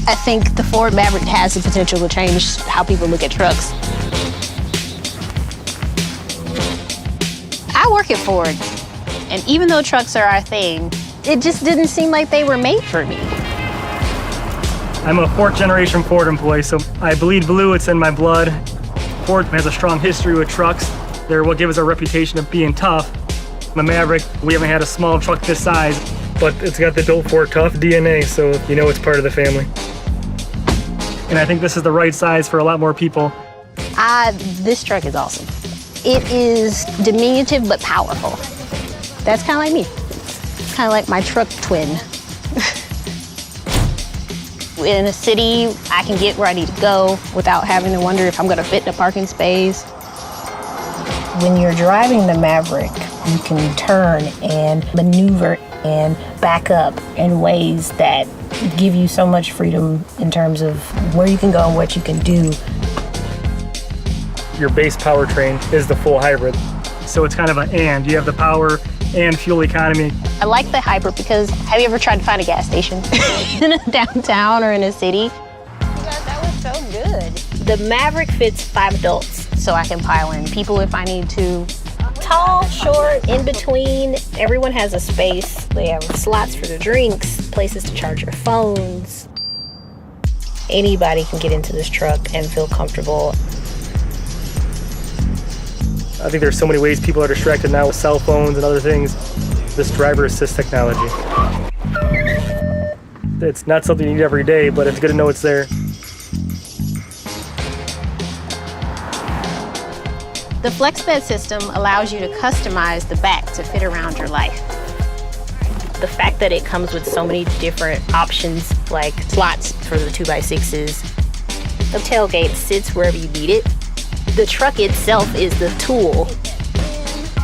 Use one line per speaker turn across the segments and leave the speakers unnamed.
I think the Ford Maverick has the potential to change how people look at trucks. I work at Ford, and even though trucks are our thing, it just didn't seem like they were made for me.
I'm a fourth generation Ford employee, so I bleed blue, it's in my blood. Ford has a strong history with trucks. They're what give us our reputation of being tough. The Maverick, we haven't had a small truck this size, but it's got the Built Ford Tough DNA, so you know it's part of the family. And I think this is the right size for a lot more people.
This truck is awesome. It is diminutive but powerful. That's kind of like me. Kind of like my truck twin. In a city, I can get where I need to go without having to wonder if I'm gonna fit in a parking space.
When you're driving the Maverick, you can turn and maneuver and back up in ways that give you so much freedom in terms of where you can go and what you can do.
Your base powertrain is the full hybrid. So it's kind of an and. You have the power and fuel economy.
I like the hybrid because have you ever tried to find a gas station in a downtown or in a city? That was so good. The Maverick fits 5 adults, so I can pile in people if I need to. Tall, short, in between, everyone has a space. They have slots for their drinks, places to charge your phones. Anybody can get into this truck and feel comfortable.
I think there's so many ways people are distracted now with cell phones and other things. This driver assist technology. It's not something you need every day, but it's good to know it's there.
The FLEXBED system allows you to customize the back to fit around your life. The fact that it comes with so many different options, like slots for the 2x6s, the tailgate sits wherever you need it. The truck itself is the tool.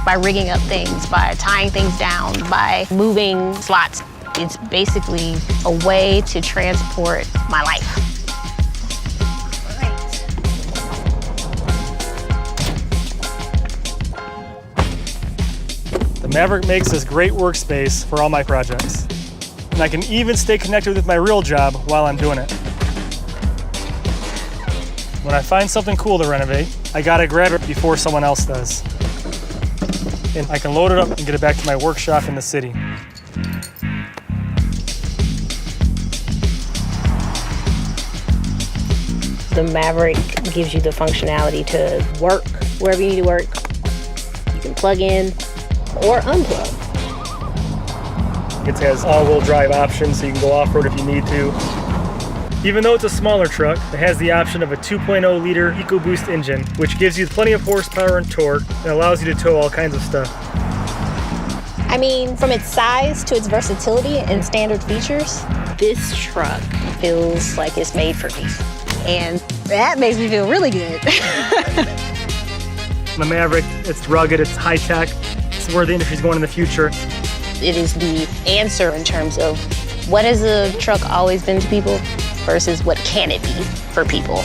By rigging up things, by tying things down, by moving slots, it's basically a way to transport my life.
The Maverick makes this great workspace for all my projects. And I can even stay connected with my real job while I'm doing it. When I find something cool to renovate, I gotta grab it before someone else does. And I can load it up and get it back to my workshop in the city.
The Maverick gives you the functionality to work wherever you need to work. You can plug in or unplug.
It has all-wheel drive options, so you can go off-road if you need to. Even though it's a smaller truck, it has the option of a 2.0-liter EcoBoost engine, which gives you plenty of horsepower and torque and allows you to tow all kinds of stuff.
I mean, from its size to its versatility and standard features, this truck feels like it's made for me. And that makes me feel really good.
The Maverick, it's rugged, it's high-tech, it's where the industry's going in the future.
It is the answer in terms of what has a truck always been to people versus what can it be for people.